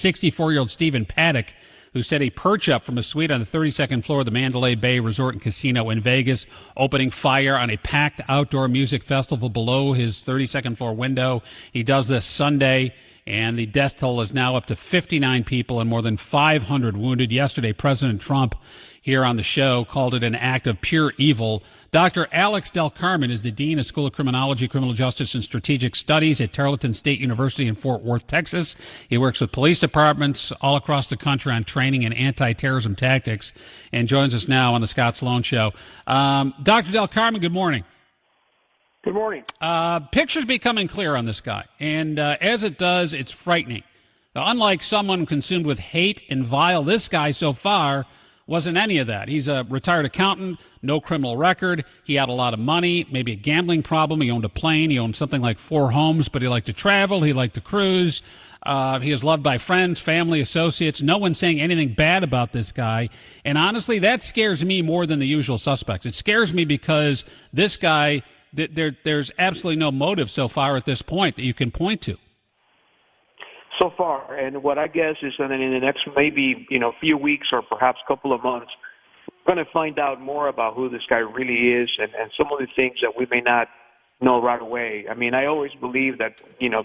64-year-old Stephen Paddock, who set a perch up from a suite on the 32nd floor of the Mandalay Bay Resort and Casino in Vegas, opening fire on a packed outdoor music festival below his 32nd floor window. He does this Sunday, and the death toll is now up to 59 people and more than 500 wounded. Yesterday, President Trump, here on the show, called it an act of pure evil. Dr. Alex Del Carmen is the Dean of School of Criminology, Criminal Justice, and Strategic Studies at Tarleton State University in Fort Worth, Texas. He works with police departments all across the country on training in anti-terrorism tactics and joins us now on the Scott Sloan Show. Dr. Del Carmen, good morning. Good morning. Picture's becoming clear on this guy, and as it does, it's frightening. Now, unlike someone consumed with hate and vile, this guy so far wasn't any of that. He's a retired accountant, no criminal record. He had a lot of money, maybe a gambling problem. He owned a plane. He owned something like 4 homes, but he liked to travel. He liked to cruise. He was loved by friends, family, associates. No one's saying anything bad about this guy. And honestly, that scares me more than the usual suspects. It scares me because this guy, there's absolutely no motive so far at this point that you can point to. So far, and what I guess is that in the next maybe few weeks or perhaps couple of months, we're going to find out more about who this guy really is and some of the things that we may not know right away. I mean, I always believe that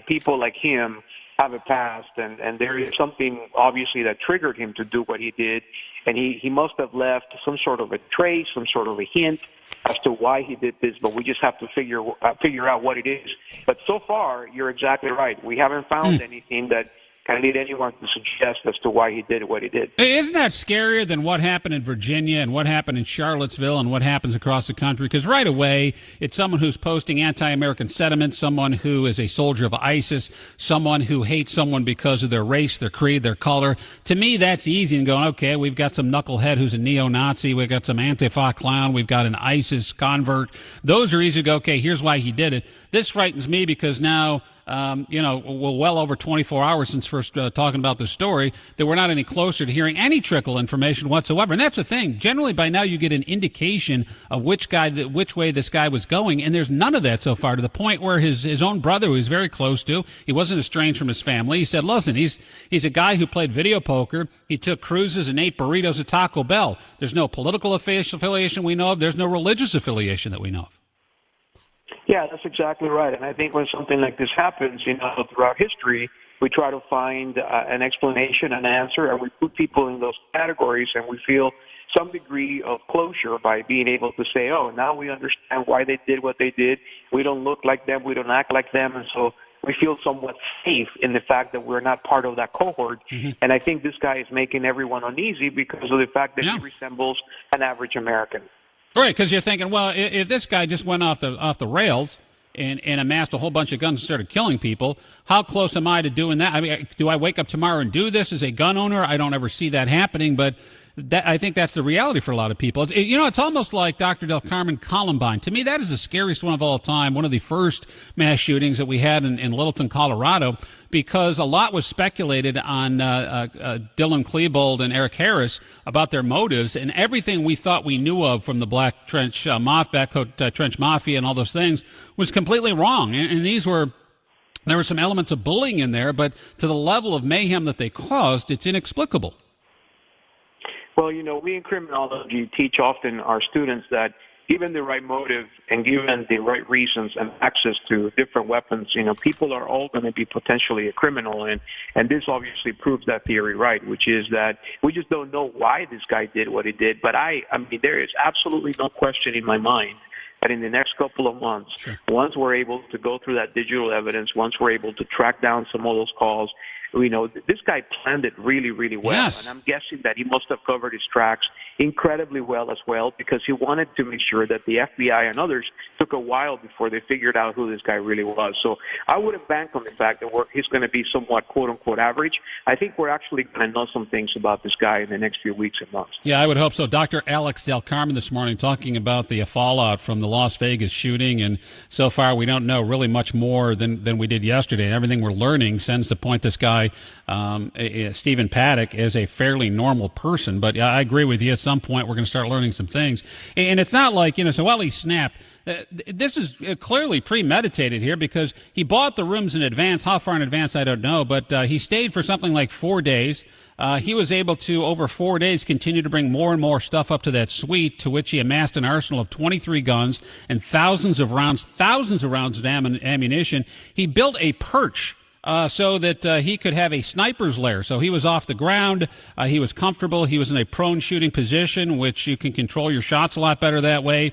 people like him have a past, and there is something obviously that triggered him to do what he did, and he must have left some sort of a trace, some sort of a hint as to why he did this, but we just have to figure out what it is. But so far, you're exactly right. We haven't found anything that can lead anyone to suggest as to why he did what he did. Isn't that scarier than what happened in Virginia and what happened in Charlottesville and what happens across the country? Because right away, it's someone who's posting anti-American sentiments, someone who is a soldier of ISIS, someone who hates someone because of their race, their creed, their color. To me, that's easy and going, okay, we've got some knucklehead who's a neo-Nazi, we've got some Antifa clown, we've got an ISIS convert. Those are easy to go, okay, here's why he did it. This frightens me because now, we're well over 24 hours since first talking about this story, that we're not any closer to hearing any trickle information whatsoever. And that's the thing. Generally, by now, you get an indication of which way this guy was going, and there's none of that so far, to the point where his own brother, who he's very close to, he wasn't estranged from his family, he said, listen, he's a guy who played video poker, he took cruises and ate burritos at Taco Bell. There's no political affiliation we know of, there's no religious affiliation that we know of. Yeah, that's exactly right. And I think when something like this happens, throughout history, we try to find an explanation, an answer, and we put people in those categories, and we feel some degree of closure by being able to say, oh, now we understand why they did what they did. We don't look like them. We don't act like them. And so we feel somewhat safe in the fact that we're not part of that cohort. Mm-hmm. And I think this guy is making everyone uneasy because of the fact that he resembles an average American. Right, because you're thinking, well, if this guy just went off the rails and amassed a whole bunch of guns and started killing people, how close am I to doing that? I mean, do I wake up tomorrow and do this as a gun owner? I don't ever see that happening, but I think that's the reality for a lot of people. It's almost like Dr. Del Carmen, Columbine. To me, that is the scariest one of all time, one of the first mass shootings that we had in Littleton, Colorado, because a lot was speculated on Dylan Klebold and Eric Harris about their motives, and everything we thought we knew of from the Black Trench Trench Mafia and all those things was completely wrong. And there were some elements of bullying in there, but to the level of mayhem that they caused, it's inexplicable. Well, we in criminology teach often our students that given the right motive and given the right reasons and access to different weapons, people are all going to be potentially a criminal. And this obviously proves that theory right, which is that we just don't know why this guy did what he did. But I mean, there is absolutely no question in my mind that in the next couple of months, once we're able to go through that digital evidence, once we're able to track down some of those calls, this guy planned it really, really well. Yes. And I'm guessing that he must have covered his tracks incredibly well as well, because he wanted to make sure that the FBI and others took a while before they figured out who this guy really was. So I wouldn't bank on the fact that he's going to be somewhat quote-unquote average. I think we're actually going to know some things about this guy in the next few weeks and months. Yeah, I would hope so. Dr. Alex Del Carmen this morning talking about the fallout from the Las Vegas shooting, and so far we don't know really much more than we did yesterday. And everything we're learning sends to point this guy, Stephen Paddock, as a fairly normal person. But I agree with you. At some point, we're going to start learning some things. And it's not like, so while he snapped, This is clearly premeditated here because he bought the rooms in advance. How far in advance, I don't know, but he stayed for something like 4 days. He was able to, over 4 days, continue to bring more and more stuff up to that suite, to which he amassed an arsenal of 23 guns and thousands of rounds of ammunition. He built a perch so that he could have a sniper's lair. So he was off the ground. He was comfortable. He was in a prone shooting position, which you can control your shots a lot better that way.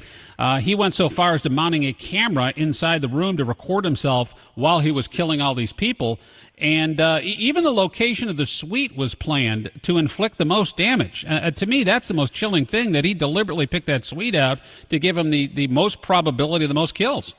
He went so far as to mounting a camera inside the room to record himself while he was killing all these people. And even the location of the suite was planned to inflict the most damage. To me, that's the most chilling thing, that he deliberately picked that suite out to give him the most probability of the most kills.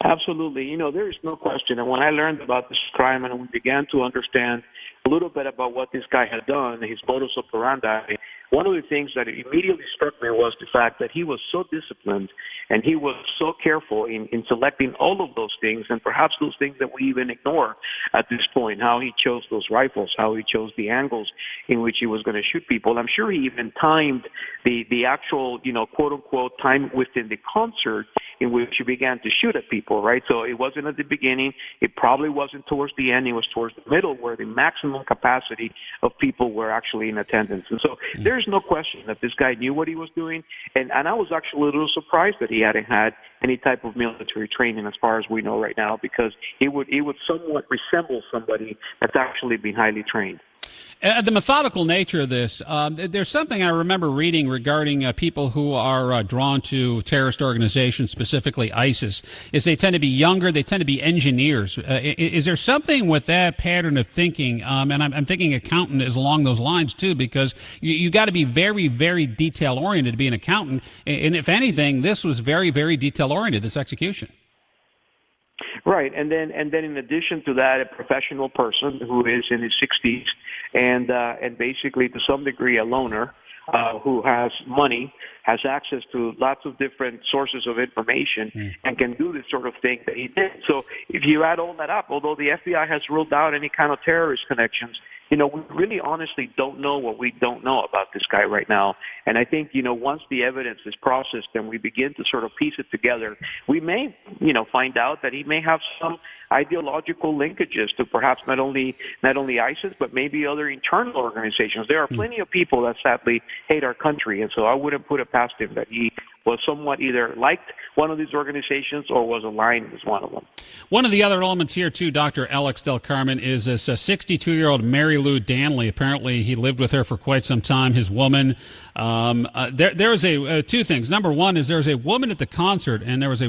Absolutely. You know, there is no question. And when I learned about this crime and we began to understand a little bit about what this guy had done, his modus operandi, one of the things that immediately struck me was the fact that he was so disciplined and he was so careful in selecting all of those things, and perhaps those things that we even ignore at this point, how he chose those rifles, how he chose the angles in which he was going to shoot people. I'm sure he even timed the actual, you know, quote unquote time within the concert in which he began to shoot at people, right? So it wasn't at the beginning. It probably wasn't towards the end. It was towards the middle, where the maximum capacity of people were actually in attendance. And so there's no question that this guy knew what he was doing. And I was actually a little surprised that he hadn't had any type of military training, as far as we know right now, because he would somewhat resemble somebody that's actually been highly trained. The methodical nature of this, there's something I remember reading regarding people who are drawn to terrorist organizations, specifically ISIS, is they tend to be younger, they tend to be engineers. Is there something with that pattern of thinking? And I'm thinking accountant is along those lines too, because you got to be very, very detail-oriented to be an accountant. And if anything, this was very, very detail-oriented, this execution. Right, and then in addition to that, a professional person who is in his 60s and basically to some degree a loner who has money, has access to lots of different sources of information, and can do this sort of thing that he did. So if you add all that up, although the FBI has ruled out any kind of terrorist connections, you know, we really honestly don't know what we don't know about this guy right now. And I think, you know, once the evidence is processed and we begin to sort of piece it together, we may, you know, find out that he may have some ideological linkages to perhaps not only ISIS, but maybe other internal organizations. There are plenty of people that sadly hate our country. And so I wouldn't put it past him that he was somewhat either liked one of these organizations or was aligned with one of them. One of the other elements here, too, Dr. Alex Del Carmen, is this 62-year-old Mary Lou Danley. Apparently, he lived with her for quite some time, his woman. There was two things. Number one is there was a woman at the concert, and there was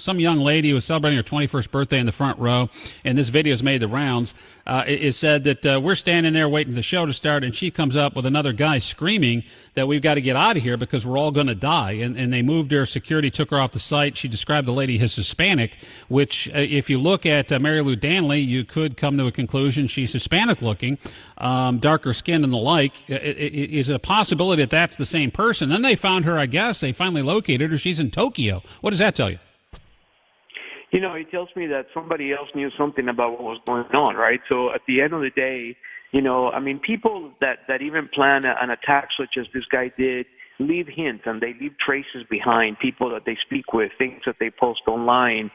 some young lady who was celebrating her 21st birthday in the front row, and this video has made the rounds. It said that we're standing there waiting for the show to start, and she comes up with another guy screaming that we've got to get out of here because we're all going to die. And they moved her. Security took her off the site. She described the lady as Hispanic, which if you look at Mary Lou Danley, you could come to a conclusion she's Hispanic-looking, darker skin and the like. Is it a possibility that that's the same person? Then they found her, I guess. They finally located her. She's in Tokyo. What does that tell you? You know, it tells me that somebody else knew something about what was going on, right? So at the end of the day, you know, I mean, people that even plan an attack such as this guy did leave hints and they leave traces behind, people that they speak with, things that they post online,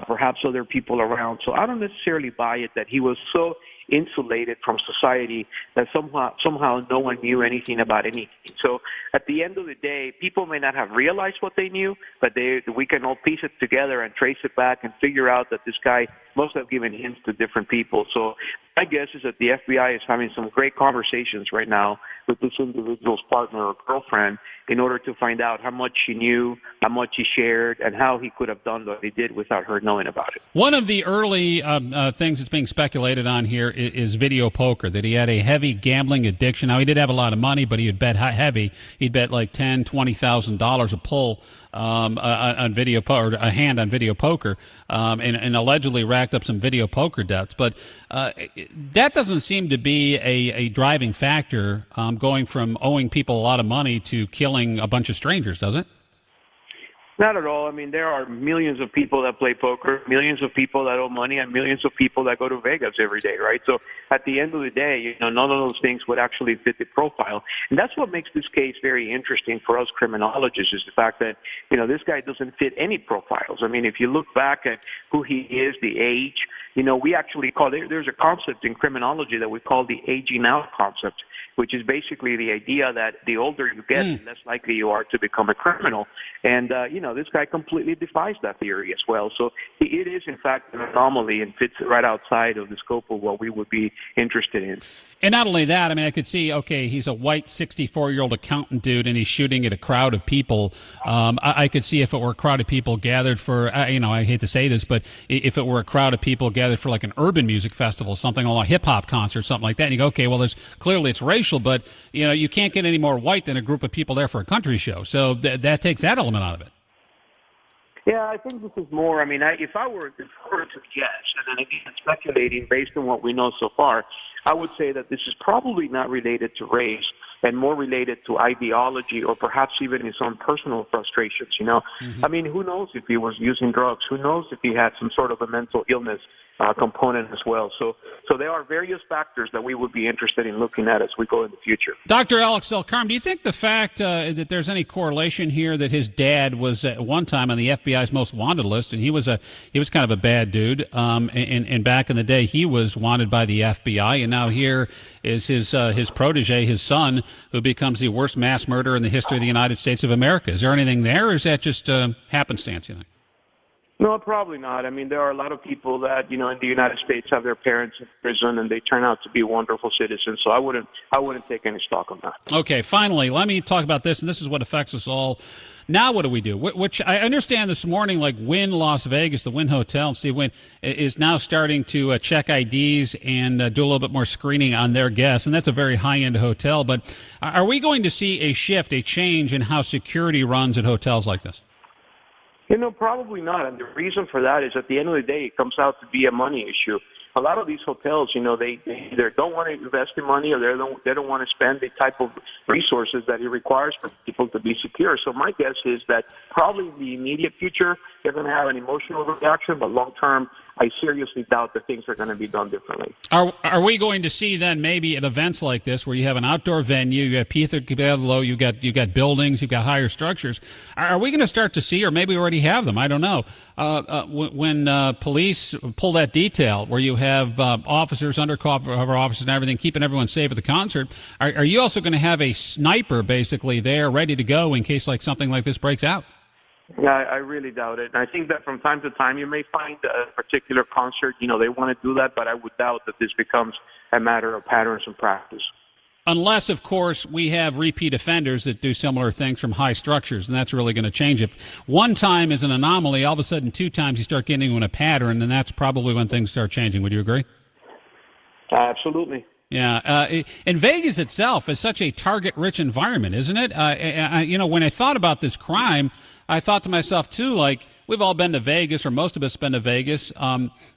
perhaps other people around. So I don't necessarily buy it that he was so insulated from society that somehow no one knew anything about anything. So at the end of the day, people may not have realized what they knew, but we can all piece it together and trace it back and figure out that this guy must have given hints to different people. So my guess is that the FBI is having some great conversations right now with this individual's partner or girlfriend in order to find out how much she knew, how much he shared, and how he could have done what he did without her knowing about it. One of the early things that's being speculated on here is video poker, that he had a heavy gambling addiction. Now, he did have a lot of money, but he would bet heavy. He'd bet like $10,000, $20,000 a pull on video or a hand on video poker, and allegedly racked up some video poker debts. But that doesn't seem to be a driving factor, going from owing people a lot of money to killing a bunch of strangers, does it? Not at all. I mean, there are millions of people that play poker, millions of people that owe money, and millions of people that go to Vegas every day, right? So at the end of the day, none of those things would actually fit the profile. And that's what makes this case very interesting for us criminologists, is the fact that, this guy doesn't fit any profiles. I mean, if you look back at who he is, the age, we actually there's a concept in criminology that we call the aging out concept, which is basically the idea that the older you get, the less likely you are to become a criminal. And, this guy completely defies that theory as well. So it is, in fact, an anomaly and fits right outside of the scope of what we would be interested in. And not only that, I mean, I could see, okay, he's a white 64-year-old accountant dude, and he's shooting at a crowd of people. I could see if it were a crowd of people gathered for, I hate to say this, but if it were a crowd of people gathered for like an urban music festival, something like a hip-hop concert, something like that, and you go, okay, well, clearly it's racial, but, you can't get any more white than a group of people there for a country show. So that takes that element out of it. Yeah, I think this is more, if I were to guess, and then again, speculating based on what we know so far, I would say that this is probably not related to race and more related to ideology or perhaps even his own personal frustrations, I mean, who knows if he was using drugs? Who knows if he had some sort of a mental illness component as well? So there are various factors that we would be interested in looking at as we go in the future. Dr. Alex Del Carmen, do you think the fact that there's any correlation here that his dad was at one time on the FBI's most wanted list, and he was kind of a bad dude, and back in the day he was wanted by the FBI, and now here is his protege, his son, who becomes the worst mass murderer in the history of the United States of America? Is there anything there, or is that just happenstance, you think? No, probably not. I mean, there are a lot of people that, in the United States have their parents in prison and they turn out to be wonderful citizens. So I wouldn't take any stock on that. Okay, finally, let me talk about this, and this is what affects us all. Now what do we do? Which I understand this morning, like Wynn Las Vegas, the Wynn Hotel, and Steve Wynn is now starting to check IDs and do a little bit more screening on their guests, and that's a very high-end hotel. But are we going to see a shift, a change in how security runs at hotels like this? Probably not. And the reason for that is at the end of the day, it comes out to be a money issue. A lot of these hotels, they either don't want to invest in money or they don't want to spend the type of resources that it requires for people to be secure. So my guess is that probably in the immediate future, they're going to have an emotional reaction, but long term, I seriously doubt that things are going to be done differently. Are we going to see then maybe at events like this where you have an outdoor venue, you have Pietro Cabello, you got buildings, you've got higher structures? Are we going to start to see, or maybe we already have them? I don't know. When police pull that detail where you have officers, undercover officers, and everything, keeping everyone safe at the concert, are you also going to have a sniper basically there ready to go in case like something like this breaks out? Yeah, I really doubt it. And I think that from time to time you may find a particular concert, they want to do that, but I would doubt that this becomes a matter of patterns and practice. Unless, of course, we have repeat offenders that do similar things from high structures, and that's really going to change. If one time is an anomaly, all of a sudden 2 times you start getting in a pattern, and that's probably when things start changing. Would you agree? Absolutely. Yeah, and Vegas itself is such a target-rich environment, isn't it? When I thought about this crime, I thought to myself, too, like, we've all been to Vegas, or most of us been to Vegas.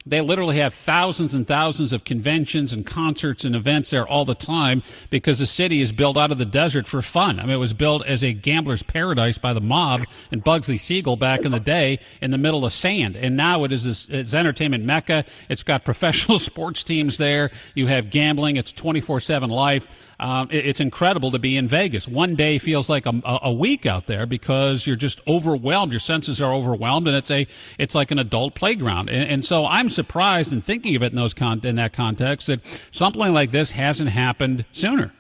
They literally have thousands and thousands of conventions and concerts and events there all the time because the city is built out of the desert for fun. I mean, it was built as a gambler's paradise by the mob and Bugsy Siegel back in the day in the middle of sand. And now it's entertainment mecca. It's got professional sports teams there. You have gambling. It's 24/7 life. It's incredible to be in Vegas. One day feels like a week out there because you're just overwhelmed. Your senses are overwhelmed, and it's like an adult playground. And so I'm surprised in thinking of it in that context that something like this hasn't happened sooner.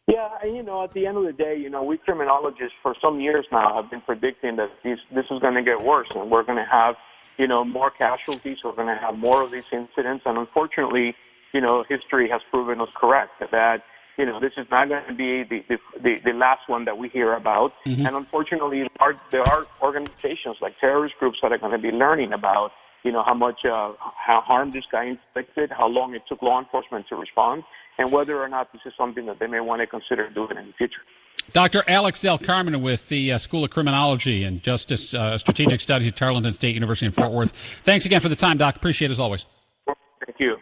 Yeah, and at the end of the day, we criminologists for some years now have been predicting that this is going to get worse, and we're going to have, more casualties. We're going to have more of these incidents, and unfortunately, history has proven us correct that, this is not going to be the last one that we hear about. Mm-hmm. And unfortunately, there are organizations like terrorist groups that are going to be learning about, how much how harm this guy inflicted, how long it took law enforcement to respond, and whether or not this is something that they may want to consider doing in the future. Dr. Alex Del Carmen with the School of Criminology and Justice Strategic Studies at Tarleton State University in Fort Worth. Thanks again for the time, Doc. Appreciate it as always. Thank you.